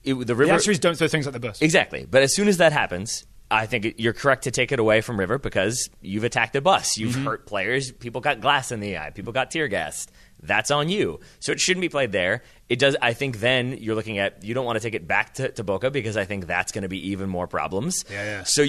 the answer is don't throw things at the bus. Exactly. But as soon as that happens, I think you're correct to take it away from River because you've attacked a bus. You've hurt players. People got glass in the eye. People got tear gassed. That's on you. So it shouldn't be played there. It does. I think then you're looking at you don't want to take it back to Boca because I think that's going to be even more problems. Yeah. So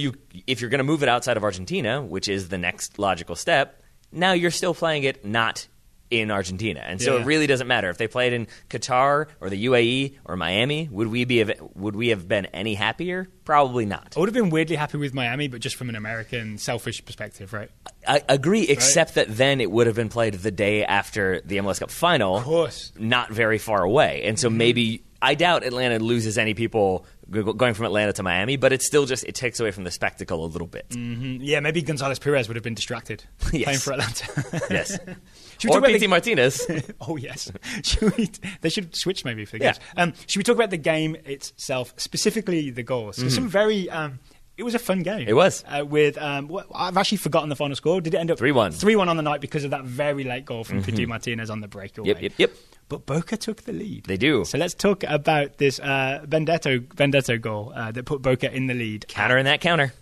if you're going to move it outside of Argentina, which is the next logical step, now you're still playing it not in Argentina. And so it really doesn't matter. If they played in Qatar or the UAE or Miami, would we have been any happier? Probably not. I would have been weirdly happy with Miami, but just from an American selfish perspective, right? I agree, except that then it would have been played the day after the MLS Cup final. Of course. Not very far away. And so maybe I doubt Atlanta loses any people going from Atlanta to Miami, but it's still just, it takes away from the spectacle a little bit. Mm-hmm. Yeah, maybe Gonzalez Perez would have been distracted playing for Atlanta. Yes. Or P.T. Martinez. Oh, yes. They should switch maybe for the games. Should we talk about the game itself, specifically the goals? So some very... it was a fun game. It was. I've actually forgotten the final score. Did it end up 3-1? 3-1 on the night because of that very late goal from P.T. Martinez on the breakaway. Yep. But Boca took the lead. They do. So let's talk about this Benedetto goal that put Boca in the lead. Countering that counter.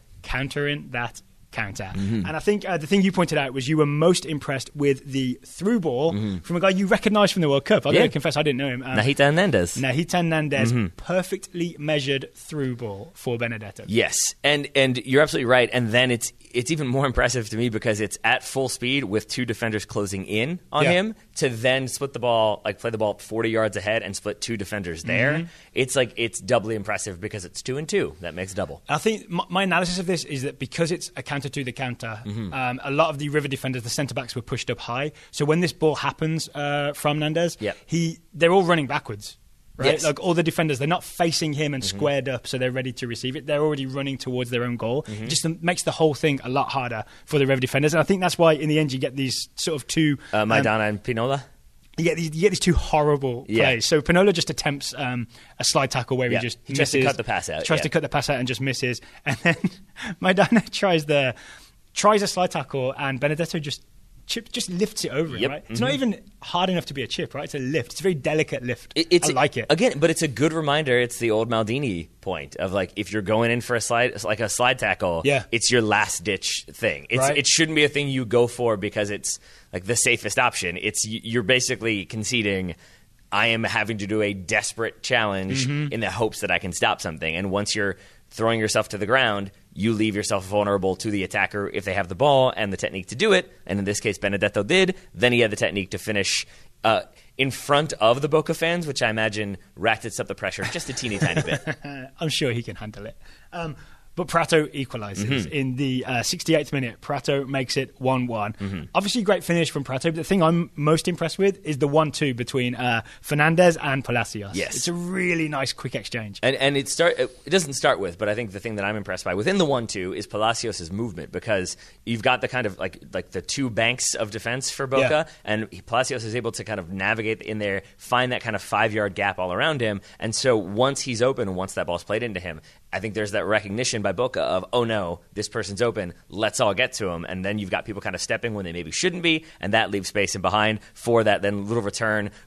And I think the thing you pointed out was you were most impressed with the through ball from a guy you recognised from the World Cup. I've got to confess, I didn't know him. Nahita Hernandez. Perfectly measured through ball for Benedetto. Yes, and you're absolutely right. And then it's even more impressive to me because it's at full speed with two defenders closing in on him to then split the ball, like play the ball 40 yards ahead and split two defenders there. It's doubly impressive because it's 2 and 2. That makes double. I think my analysis of this is that because it's a counter to the counter, a lot of the River defenders, the centre-backs were pushed up high. So when this ball happens from Hernandez, they're all running backwards. Right? Yes. Like all the defenders, they're not facing him and squared up, so they're ready to receive it. They're already running towards their own goal. It just makes the whole thing a lot harder for the River defenders. And I think that's why, in the end, you get these sort of two... Maidana and Pinola? You get these two horrible plays. So Pinola just attempts a slide tackle where he just misses. Tries to cut the pass out. Tries to cut the pass out and just misses. And then Maidana tries a slide tackle, and Benedetto just lifts it over him, right? It's not even hard enough to be a chip, right? It's a lift. It's a very delicate lift. I like it. Again, but it's a good reminder. It's the old Maldini point of like, if you're going in for a slide tackle, it's your last ditch thing. It shouldn't be a thing you go for because it's like the safest option. You're basically conceding, I am having to do a desperate challenge in the hopes that I can stop something. And once you're throwing yourself to the ground, you leave yourself vulnerable to the attacker if they have the ball and the technique to do it. And in this case, Benedetto did. Then he had the technique to finish in front of the Boca fans, which I imagine ratchets up the pressure just a teeny tiny bit. I'm sure he can handle it. But Prato equalises in the 68th minute. Prato makes it 1-1. Obviously, great finish from Prato. But the thing I'm most impressed with is the 1-2 between Fernandez and Palacios. Yes, it's a really nice, quick exchange. And it doesn't start with, but I think the thing that I'm impressed by within the 1-2 is Palacios' movement, because you've got the kind of like the two banks of defense for Boca, and Palacios is able to kind of navigate in there, find that kind of 5-yard gap all around him. And so once he's open, once that ball's played into him, I think there's that recognition by Boca of, oh no, this person's open, let's all get to him. And then you've got people kind of stepping when they maybe shouldn't be, and that leaves space in behind for that then little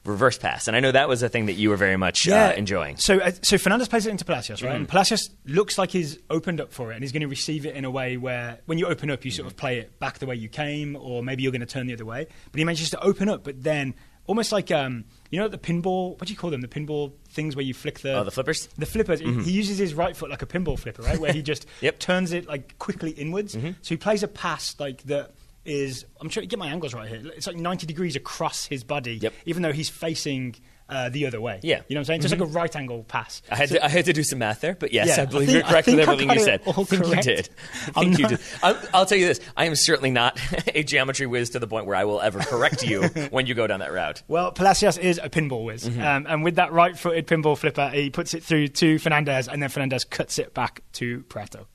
reverse pass. And I know that was a thing that you were very much enjoying. So Fernandez plays it into Palacios, right? And Palacios looks like he's opened up for it, and he's going to receive it in a way where when you open up, you sort of play it back the way you came, or maybe you're going to turn the other way. But he manages to open up, but then almost like the pinball, what do you call them? The pinball things where you flick the flippers? The flippers. He uses his right foot like a pinball flipper, right? Where he just turns it like quickly inwards. So he plays a pass like that is, I'm trying to get my angles right here. It's like 90 degrees across his body, even though he's facing the other way. Yeah. You know what I'm saying? Just like a right angle pass. I had to do some math there, but yes, I believe you're correct with everything you said. I think you did. You did. I'll tell you this. I am certainly not a geometry whiz to the point where I will ever correct you when you go down that route. Well, Palacios is a pinball whiz. And with that right-footed pinball flipper, he puts it through to Fernandez, and then Fernandez cuts it back to Prato.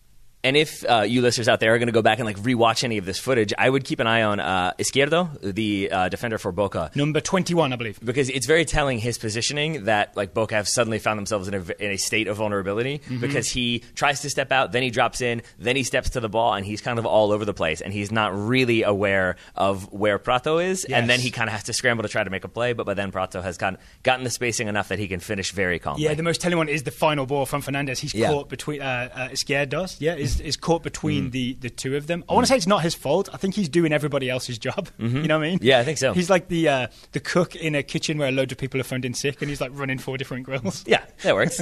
And if you listeners out there are going to go back and like rewatch any of this footage, I would keep an eye on Izquierdo, the defender for Boca. Number 21, I believe. Because it's very telling his positioning that like Boca have suddenly found themselves in a state of vulnerability because he tries to step out, then he drops in, then he steps to the ball, and he's kind of all over the place. And he's not really aware of where Prato is. Yes. And then he kind of has to scramble to try to make a play. But by then Prato has gotten the spacing enough that he can finish very calmly. Yeah, the most telling one is the final ball from Fernandez. He's caught between Izquierdo. Yeah, is caught between the two of them. I want to say it's not his fault. I think he's doing everybody else's job. You know what I mean? Yeah, I think so. He's like the cook in a kitchen where loads of people are phoned in sick, and he's like running 4 different grills. Yeah, that works.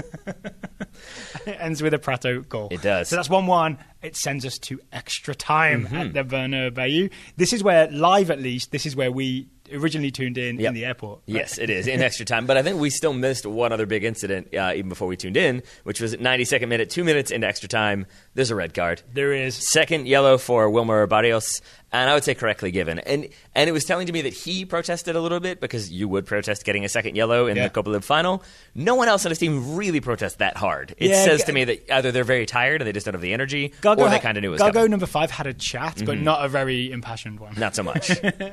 It ends with a Prato goal. It does. So that's 1-1. It sends us to extra time at the Bernabeu. This is where, live at least, this is where we originally tuned in the airport. Right? Yes, it is, in extra time. But I think we still missed one other big incident even before we tuned in, which was at 92nd minute, 2 minutes into extra time. There's a red card. There is. Second yellow for Wilmer Barrios, and I would say correctly given. And it was telling to me that he protested a little bit, because you would protest getting a second yellow in the Copa Lib final. No one else on his team really protests that hard. It says to me that either they're very tired and they just don't have the energy, or they kind of knew it was coming. Galgo number 5 had a chat, but not a very impassioned one. Not so much.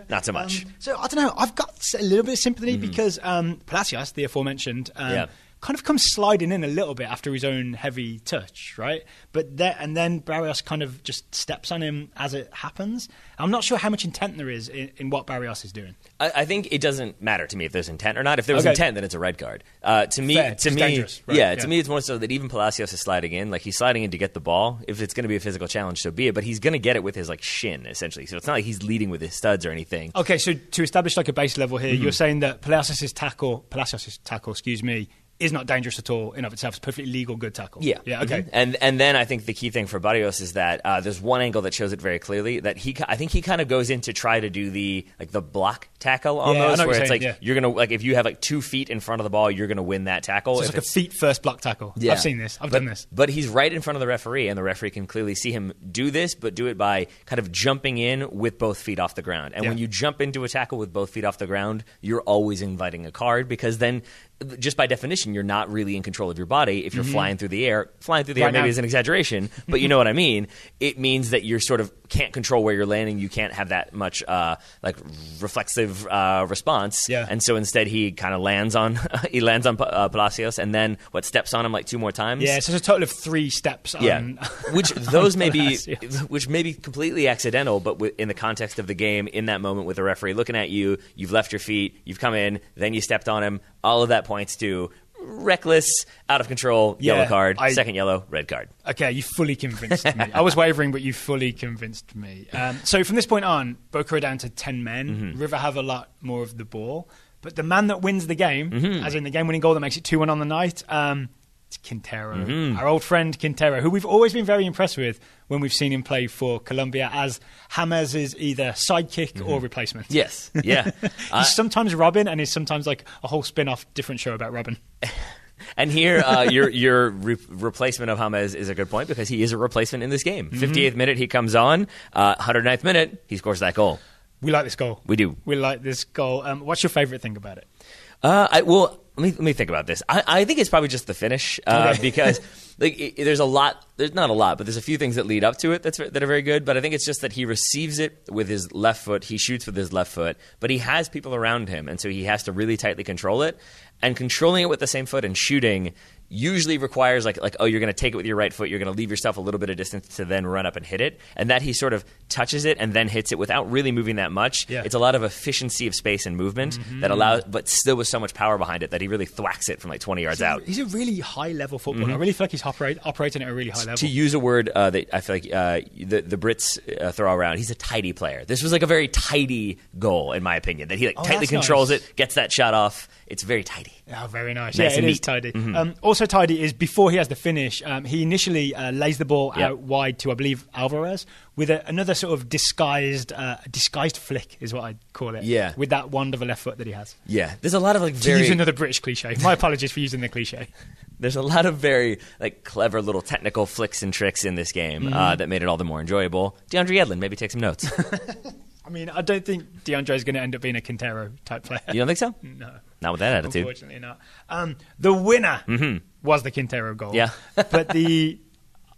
Not so much. So I don't know. I've got a little bit of sympathy because Palacios, the aforementioned, kind of comes sliding in a little bit after his own heavy touch, right? But then Barrios kind of just steps on him as it happens. I'm not sure how much intent there is in what Barrios is doing. I think it doesn't matter to me if there's intent or not. If there was intent, then it's a red card. To me, dangerous, right? To me, it's more so that even Palacios is sliding in. Like, he's sliding in to get the ball. If it's going to be a physical challenge, so be it. But he's going to get it with his like shin, essentially. So it's not like he's leading with his studs or anything. Okay, so to establish like a base level here, you're saying that Palacios' tackle, is not dangerous at all in of itself. It's a perfectly legal, good tackle. Yeah. Okay. And then I think the key thing for Barrios is that there's one angle that shows it very clearly that I think he kind of goes in to try to do the block tackle almost, where it's like you're gonna like if you have like 2 feet in front of the ball, you're gonna win that tackle. So it's like a feet first block tackle. Yeah. I've seen this. I've done this. But he's right in front of the referee, and the referee can clearly see him do this, but do it by kind of jumping in with both feet off the ground. And when you jump into a tackle with both feet off the ground, you're always inviting a card, because then, just by definition, you're not really in control of your body if you're flying through the air. Flying through the air maybe is an exaggeration, but you know what I mean. It means that you're sort of can't control where you're landing. You can't have that much like reflexive response. Yeah. And so instead he kind of lands on Palacios, and then steps on him like 2 more times. Yeah, so it's a total of 3 steps on. Yeah. Which those may be completely accidental, but in the context of the game, in that moment with the referee looking at you, you've left your feet, you've come in, then you stepped on him. All of that points to reckless, out of control, yellow card, second yellow, red card. Okay, you fully convinced me. I was wavering, but you fully convinced me. So from this point on, Boca are down to 10 men. River have a lot more of the ball. But the man that wins the game, as in the game-winning goal that makes it 2-1 on the night, it's Quintero. Our old friend Quintero, who we've always been very impressed with when we've seen him play for Colombia as James' either sidekick or replacement. Yes, yeah. He's sometimes Robin, and he's sometimes like a whole spin-off different show about Robin. And here, your replacement of James is a good point, because he is a replacement in this game. 58th minute, he comes on. 109th minute, he scores that goal. We like this goal. We do. We like this goal. What's your favorite thing about it? Let me think about this. I think it's probably just the finish, because there's a lot. There's not a lot, but there's a few things that lead up to it that are very good. But I think it's just that he receives it with his left foot. He shoots with his left foot, but he has people around him, and so he has to really tightly control it. And controlling it with the same foot and shooting usually requires you're going to take it with your right foot, you're going to leave yourself a little bit of distance to then run up and hit it, and that he sort of touches it and then hits it without really moving that much. Yeah. It's a lot of efficiency of space and movement that allows, but still with so much power behind it that he really thwacks it from like 20 yards out. He's a really high level footballer. I really feel like he's operating at a really high level. To use a word that I feel like the Brits throw around, he's a tidy player. This was like a very tidy goal, in my opinion, that he tightly controls it, gets that shot off. It's very tidy. Oh, very nice. Yeah, it is tidy. Also tidy is before he has the finish, he initially lays the ball out wide to, I believe, Alvarez with another sort of disguised flick is what I'd call it. Yeah. With that wand of a left foot that he has. Yeah. There's a lot of to use another British cliche. My apologies for using the cliche. There's a lot of very clever little technical flicks and tricks in this game that made it all the more enjoyable. DeAndre Yedlin, maybe take some notes. I mean, I don't think DeAndre is going to end up being a Quintero type player. You don't think so? No. Not with that attitude. Unfortunately not. The winner was the Quintero goal. Yeah. But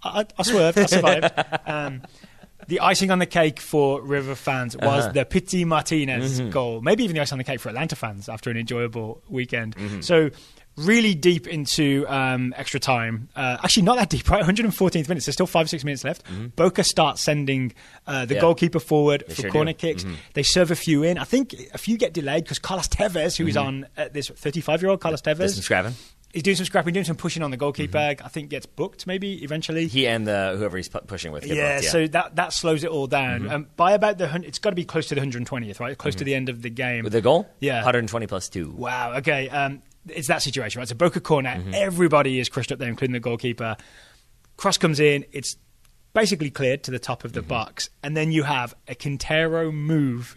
I swerved. I survived. The icing on the cake for River fans was the Pity Martinez goal. Maybe even the icing on the cake for Atlanta fans after an enjoyable weekend. So really deep into extra time. Actually, not that deep, right? 114th minutes. There's still 5-6 minutes left. Boca starts sending the goalkeeper forward for corner kicks. They serve a few in. I think a few get delayed because Carlos Tevez, who is on this 35-year-old Carlos Tevez. He's doing some scrapping, doing some pushing on the goalkeeper. I think gets booked maybe eventually. He and whoever he's pushing with. Get booked, so that slows it all down. By about it's got to be close to the 120th, right? Close to the end of the game. With the goal? Yeah. 120 plus 2. Wow, okay. It's that situation, right? It's a Boca corner. Everybody is crushed up there, including the goalkeeper. Cross comes in. It's basically cleared to the top of the box. And then you have a Quintero move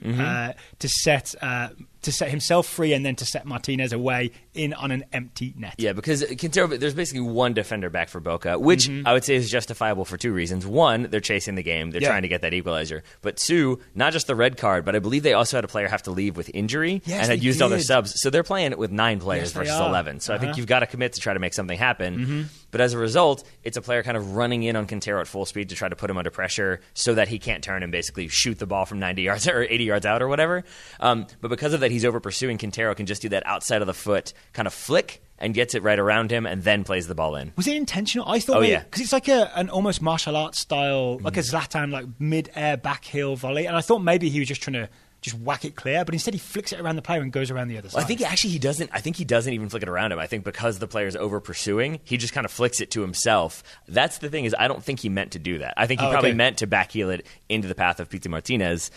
to set himself free and then to set Martinez away in on an empty net. Yeah, because Quintero, there's basically one defender back for Boca, which I would say is justifiable for two reasons. One, they're chasing the game. They're trying to get that equalizer. But two, not just the red card, but I believe they also had a player have to leave with injury and had used all their subs. So they're playing with 9 players versus 11. So I think you've got to commit to try to make something happen. But as a result, it's a player kind of running in on Quintero at full speed to try to put him under pressure so that he can't turn and basically shoot the ball from 90 yards or 80 yards out or whatever. But because of that, he's over pursuing. Quintero can just do that outside of the foot kind of flick and gets it right around him and then plays the ball in. Was it intentional? I thought because it's like an almost martial arts style, like a Zlatan, like mid-air back heel volley. And I thought maybe he was just trying to just whack it clear, but instead he flicks it around the player and goes around the other side. Well, I think actually he doesn't. I think he doesn't even flick it around him. I think because the player's over pursuing, he just kind of flicks it to himself. That's the thing is, I don't think he meant to do that. I think he probably meant to back heel it into the path of Pity Martinez.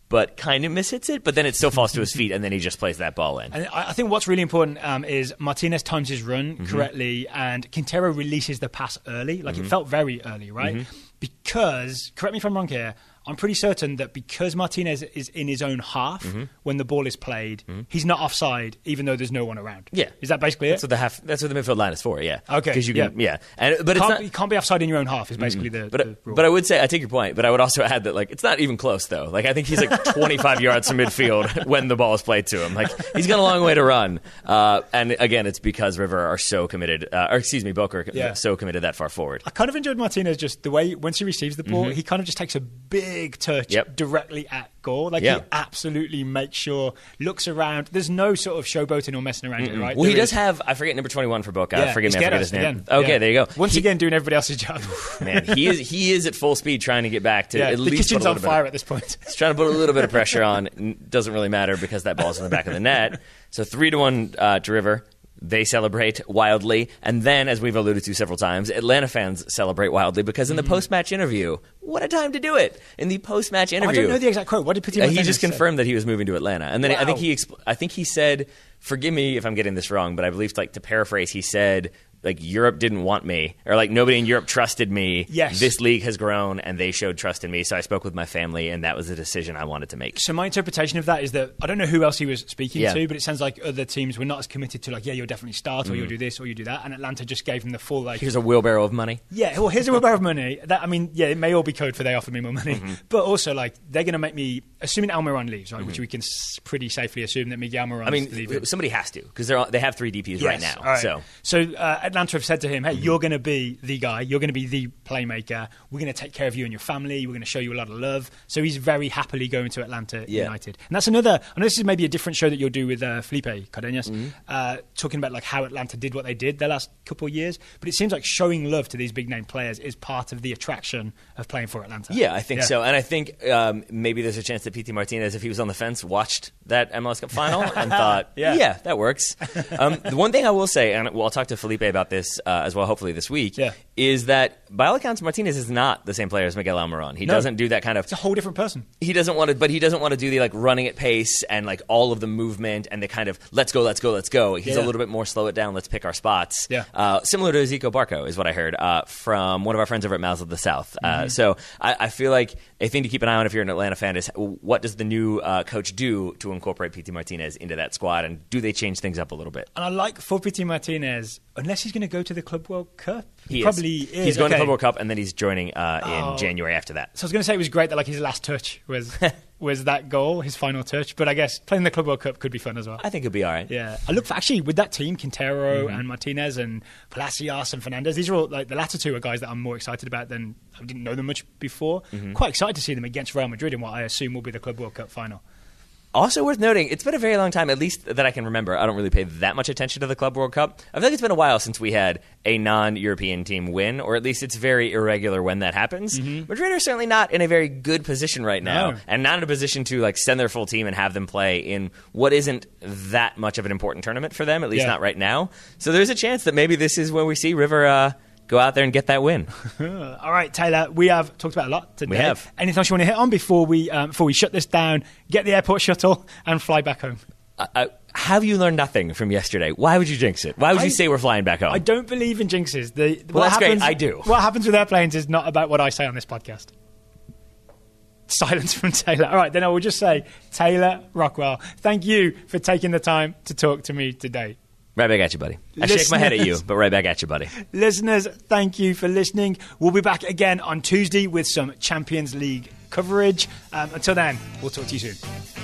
But kind of mishits it, but then it still falls to his feet, and then he just plays that ball in. And I think what's really important is Martinez times his run correctly, and Quintero releases the pass early. Like, it felt very early, right? Because, correct me if I'm wrong here, I'm pretty certain that because Martinez is in his own half when the ball is played, he's not offside, even though there's no one around. Yeah, is that basically it? That's what the midfield line is for. Yeah. Okay. Because you can. But you can't be offside in your own half. Is basically the rule. But I would say I take your point. But I would also add that it's not even close though. Like I think he's 25 yards from midfield when the ball is played to him. Like he's got a long way to run. And again, it's because River are so committed. Boca are so committed that far forward. I kind of enjoyed Martinez just the way once he receives the ball, he kind of just takes a big touch directly at goal. He absolutely makes sure, looks around. There's no sort of showboating or messing around it, right? Well, he does have, I forget number 21 for Boca. I forget his name. Again. Okay, there you go. Once again, doing everybody else's job. Man, he is at full speed trying to get back to at least. The kitchen's on fire at this point. He's trying to put a little bit of pressure on. Doesn't really matter because that ball's in the back of the net. So 3-1 to River. They celebrate wildly. And then, as we've alluded to several times, Atlanta fans celebrate wildly because in the post-match interview, what a time to do it. In the post-match interview. I don't know the exact quote. What did Pity Martinez He just confirmed that he was moving to Atlanta. And then I think he said, forgive me if I'm getting this wrong, but I believe, to paraphrase, he said, Europe didn't want me, or nobody in Europe trusted me. Yes. This league has grown, and they showed trust in me, so I spoke with my family, and that was a decision I wanted to make. So my interpretation of that is that I don't know who else he was speaking to, but it sounds like other teams were not as committed to you'll definitely start, or you'll do this, or you do that, and Atlanta just gave him the full here's a wheelbarrow of money. Yeah, well, here's a wheelbarrow of money. It may all be code for they offered me more money, but also they're going to make me, assuming Almiron leaves, right, which we can pretty safely assume that Miguel Almiron's leaving. Somebody has to because they have 3 DPs right now. Right. So Atlanta have said to him, hey, you're going to be the guy. You're going to be the playmaker. We're going to take care of you and your family. We're going to show you a lot of love. So he's very happily going to Atlanta United. And that's another, I know this is maybe a different show that you'll do with Felipe Cardenas, talking about how Atlanta did what they did the last couple of years. But it seems like showing love to these big name players is part of the attraction of playing for Atlanta. Yeah, I think so. And I think maybe there's a chance that Pity Martinez, if he was on the fence, watched that MLS Cup final and thought, that works. The one thing I will say, and I'll talk to Felipe about this as well, hopefully this week, is that by all accounts, Martinez is not the same player as Miguel Almiron. He doesn't do that kind of. It's a whole different person. He doesn't want to do the running at pace and all of the movement and the kind of let's go. He's a little bit more slow it down. Let's pick our spots. Similar to Zico Barco is what I heard from one of our friends over at Mouths of the South. So I feel like a thing to keep an eye on if you're an Atlanta fan is what does the new coach do to incorporate Pity Martinez into that squad, and do they change things up a little bit? And I like for Pity Martinez, unless he's going to go to the Club World Cup. He probably is. He's going to the Club World Cup, and then he's joining in January after that. So I was going to say it was great that his last touch was was that goal, his final touch. But I guess playing the Club World Cup could be fun as well. I think it'll be all right. Yeah, I look for actually with that team, Quintero and Martinez and Palacios and Fernandez. These are all like the latter two are guys that I'm more excited about than I didn't know them much before. Quite excited to see them against Real Madrid in what I assume will be the Club World Cup final. Also worth noting, it's been a very long time, at least that I can remember. I don't really pay that much attention to the Club World Cup. I feel like it's been a while since we had a non-European team win, or at least it's very irregular when that happens. Madrid are certainly not in a very good position right now, and not in a position to like send their full team and have them play in what isn't that much of an important tournament for them, at least not right now. So there's a chance that maybe this is where we see River go out there and get that win. All right, Taylor, we have talked about a lot today. We have. Anything else you want to hit on before we shut this down, get the airport shuttle, and fly back home? Have you learned nothing from yesterday? Why would you jinx it? Why would you say we're flying back home? I don't believe in jinxes. Well, that's great. I do. What happens with airplanes is not about what I say on this podcast. Silence from Taylor. All right, then I will just say, Taylor Rockwell, thank you for taking the time to talk to me today. Right back at you, buddy. I shake my head at you, but right back at you, buddy. Listeners, thank you for listening. We'll be back again on Tuesday with some Champions League coverage. Until then, we'll talk to you soon.